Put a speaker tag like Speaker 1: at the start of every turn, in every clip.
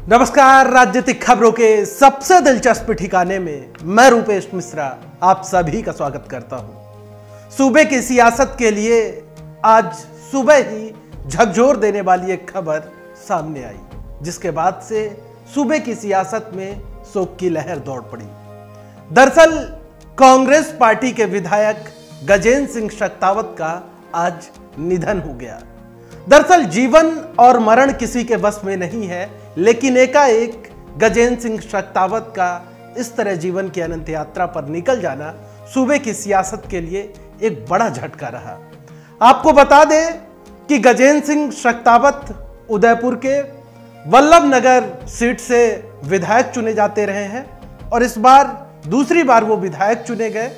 Speaker 1: नमस्कार। राजनीतिक खबरों के सबसे दिलचस्प ठिकाने में मैं रूपेश मिश्रा आप सभी का स्वागत करता हूं। सूबे की सियासत के लिए आज सुबह ही झकझोर देने वाली एक खबर सामने आई, जिसके बाद से सूबे की सियासत में शोक की लहर दौड़ पड़ी। दरअसल कांग्रेस पार्टी के विधायक गजेंद्र सिंह शेखावत का आज निधन हो गया। दरअसल जीवन और मरण किसी के बस में नहीं है, लेकिन एकाएक गजेंद्र सिंह शेखावत का इस तरह जीवन की अनंत यात्रा पर निकल जाना सूबे की सियासत के लिए एक बड़ा झटका रहा। आपको बता दें कि गजेंद्र सिंह शेखावत उदयपुर के वल्लभ नगर सीट से विधायक चुने जाते रहे हैं और इस बार दूसरी बार वो विधायक चुने गए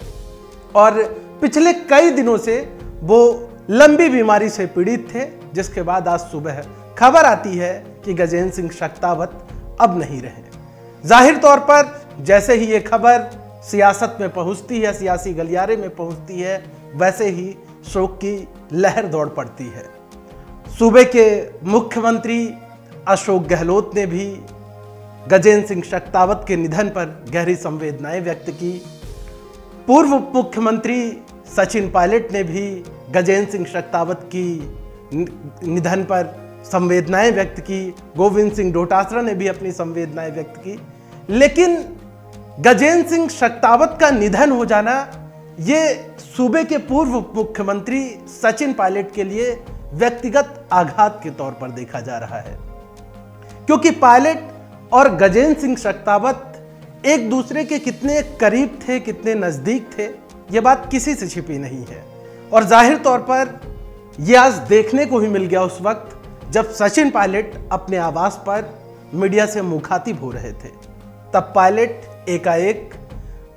Speaker 1: और पिछले कई दिनों से वो लंबी बीमारी से पीड़ित थे, जिसके बाद आज सुबह खबर आती है कि गजेंद्र सिंह शेखावत अब नहीं रहे। जाहिर तौर पर जैसे ही ये खबर सियासत में पहुंचती है, सियासी गलियारे में पहुंचती है, वैसे ही शोक की लहर दौड़ पड़ती है। सूबे के मुख्यमंत्री अशोक गहलोत ने भी गजेंद्र सिंह शेखावत के निधन पर गहरी संवेदनाएं व्यक्त की। पूर्व मुख्यमंत्री सचिन पायलट ने भी गजेंद्र सिंह शेखावत की निधन पर संवेदनाएं व्यक्त की। गोविंद सिंह डोटासरा ने भी अपनी संवेदनाएं व्यक्त की। लेकिन गजेंद्र सिंह शेखावत का निधन हो जाना ये सूबे के पूर्व मुख्यमंत्री सचिन पायलट के लिए व्यक्तिगत आघात के तौर पर देखा जा रहा है, क्योंकि पायलट और गजेंद्र सिंह शेखावत एक दूसरे के कितने करीब थे, कितने नजदीक थे, यह बात किसी से छिपी नहीं है। और जाहिर तौर पर यह आज देखने को ही मिल गया उस वक्त जब सचिन पायलट अपने आवास पर मीडिया से मुखातिब हो रहे थे। तब पायलट एकाएक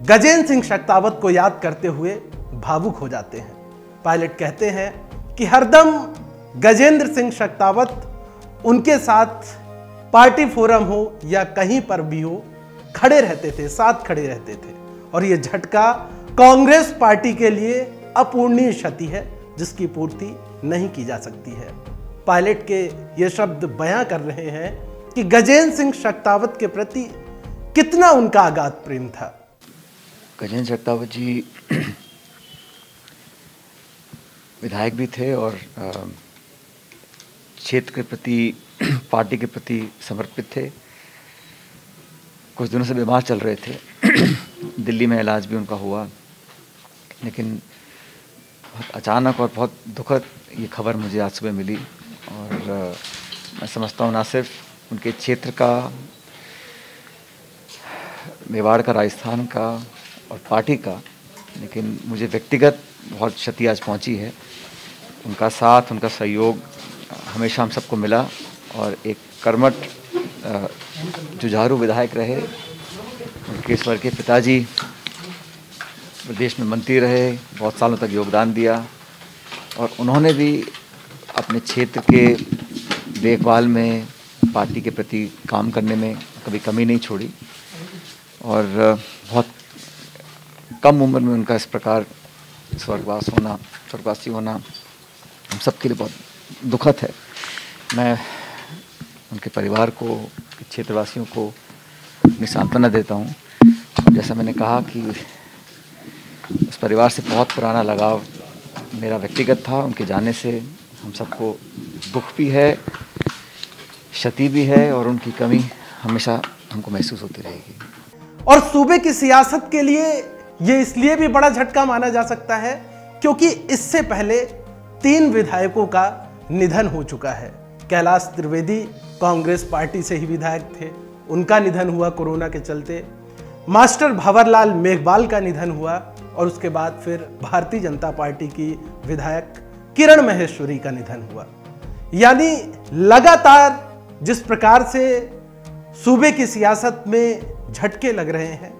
Speaker 1: गजेंद्र सिंह शेखावत को याद करते हुए भावुक हो जाते हैं। पायलट कहते हैं कि हरदम गजेंद्र सिंह शेखावत उनके साथ पार्टी फोरम हो या कहीं पर भी हो खड़े रहते थे, साथ खड़े रहते थे। और यह झटका कांग्रेस पार्टी के लिए अपूर्णीय क्षति है, जिसकी पूर्ति नहीं की जा सकती है। पायलट के ये शब्द बयां कर रहे हैं कि गजेंद्र सिंह शेखावत के प्रति कितना उनका अगाध प्रेम था।
Speaker 2: गजेंद्र शेखावत जी विधायक भी थे और क्षेत्र के प्रति, पार्टी के प्रति समर्पित थे। कुछ दिनों से बीमार चल रहे थे दिल्ली में इलाज भी उनका हुआ, लेकिन बहुत अचानक और बहुत दुखद ये खबर मुझे आज सुबह मिली। और मैं समझता हूँ ना सिर्फ उनके क्षेत्र का, मेवाड़ का, राजस्थान का और पार्टी का, लेकिन मुझे व्यक्तिगत बहुत क्षति आज पहुँची है। उनका साथ, उनका सहयोग हमेशा हम सबको मिला और एक कर्मठ जुझारू विधायक रहे। उनके स्वर्गीय पिताजी प्रदेश में मंत्री रहे, बहुत सालों तक योगदान दिया और उन्होंने भी अपने क्षेत्र के देखभाल में, पार्टी के प्रति काम करने में कभी कमी नहीं छोड़ी। और बहुत कम उम्र में उनका इस प्रकार स्वर्गवासी होना हम सबके लिए बहुत दुखद है। मैं उनके परिवार को, क्षेत्रवासियों को अपनी सांत्वना देता हूँ। जैसा मैंने कहा कि उस परिवार से बहुत पुराना लगाव मेरा व्यक्तिगत था। उनके जाने से हम सबको दुख भी है, क्षति भी है और उनकी कमी हमेशा हमको महसूस होती रहेगी।
Speaker 1: और सूबे की सियासत के लिए ये इसलिए भी बड़ा झटका माना जा सकता है क्योंकि इससे पहले 3 विधायकों का निधन हो चुका है। कैलाश त्रिवेदी कांग्रेस पार्टी से ही विधायक थे, उनका निधन हुआ कोरोना के चलते। मास्टर भंवरलाल मेघवाल का निधन हुआ और उसके बाद फिर भारतीय जनता पार्टी की विधायक किरण महेश्वरी का निधन हुआ। यानी लगातार जिस प्रकार से सूबे की सियासत में झटके लग रहे हैं,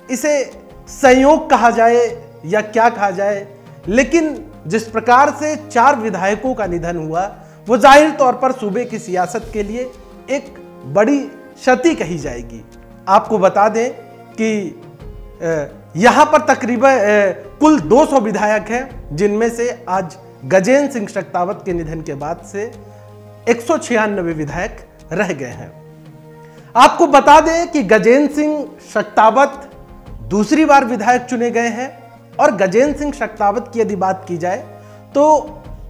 Speaker 1: इसे संयोग कहा जाए या क्या कहा जाए, लेकिन जिस प्रकार से 4 विधायकों का निधन हुआ वो जाहिर तौर पर सूबे की सियासत के लिए एक बड़ी क्षति कही जाएगी। आपको बता दें कि यहाँ पर तकरीबन कुल 200 विधायक हैं, जिनमें से आज गजेंद्र सिंह शेखावत के निधन के बाद से 196 विधायक रह गए हैं। आपको बता दें कि गजेंद्र सिंह शक्तावत दूसरी बार विधायक चुने गए हैं और गजेंद्र सिंह शक्तावत की यदि बात की जाए तो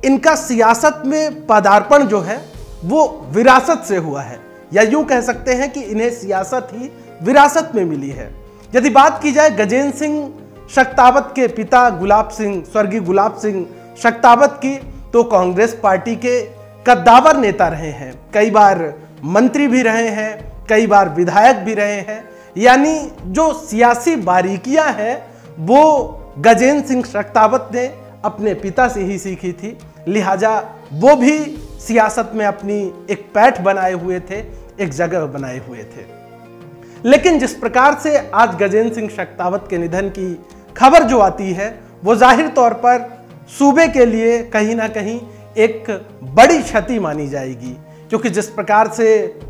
Speaker 1: इनका सियासत में पदार्पण जो है वो विरासत से हुआ है, या यूं कह सकते हैं कि इन्हें सियासत ही विरासत में मिली है। यदि बात की जाए गजेंद्र सिंह शक्तावत के पिता गुलाब सिंह, स्वर्गीय गुलाब सिंह शक्तावत की, तो कांग्रेस पार्टी के कद्दावर नेता रहे हैं, कई बार मंत्री भी रहे हैं, कई बार विधायक भी रहे हैं। यानी जो सियासी बारीकियां हैं वो गजेंद्र सिंह शक्तावत ने अपने पिता से ही सीखी थी, लिहाजा वो भी सियासत में अपनी एक पैठ बनाए हुए थे, एक जगह बनाए हुए थे। लेकिन जिस प्रकार से आज गजेंद्र सिंह शक्तावत के निधन की खबर जो आती है वो जाहिर तौर पर सूबे के लिए कहीं ना कहीं एक बड़ी क्षति मानी जाएगी, क्योंकि जिस प्रकार से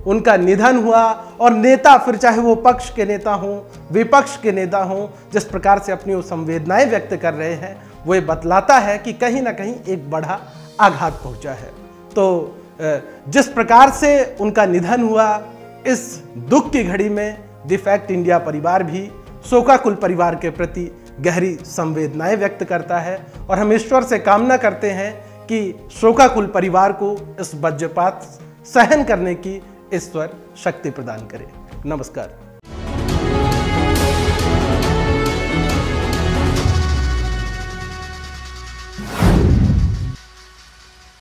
Speaker 1: उनका निधन हुआ और नेता, फिर चाहे वो पक्ष के नेता हों, विपक्ष के नेता हों, जिस प्रकार से अपनी वो संवेदनाएं व्यक्त कर रहे हैं, वो ये बतलाता है कि कहीं ना कहीं एक बड़ा आघात पहुंचा है। तो जिस प्रकार से उनका निधन हुआ, इस दुख की घड़ी में द फैक्ट इंडिया परिवार भी शोकाकुल परिवार के प्रति गहरी संवेदनाएं व्यक्त करता है और हम ईश्वर से कामना करते हैं कि शोकाकुल परिवार को इस वज्रपात सहन करने की ईश्वर शक्ति प्रदान करे। नमस्कार।